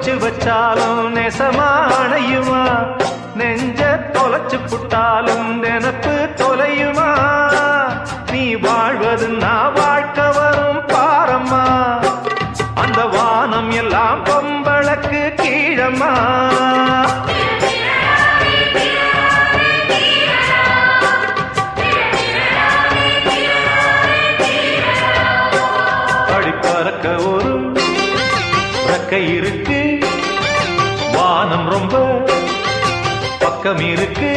புதைச்சு வச்சாலும் நெசமானையுமா நெஞ்ச தொலைச்சு புட்டாலும் நினப்பு தொலையுமா நீ வாழ்வது நான் வாழ்க்கை வரும் பாரம்மா அந்த வானம் எல்லாம் பொம்பளக்கு கீழம்மா படிப்பறக்க ஒரு ரெக்கை இருக்கு வானம் ரொம்ப பக்கம் இருக்கு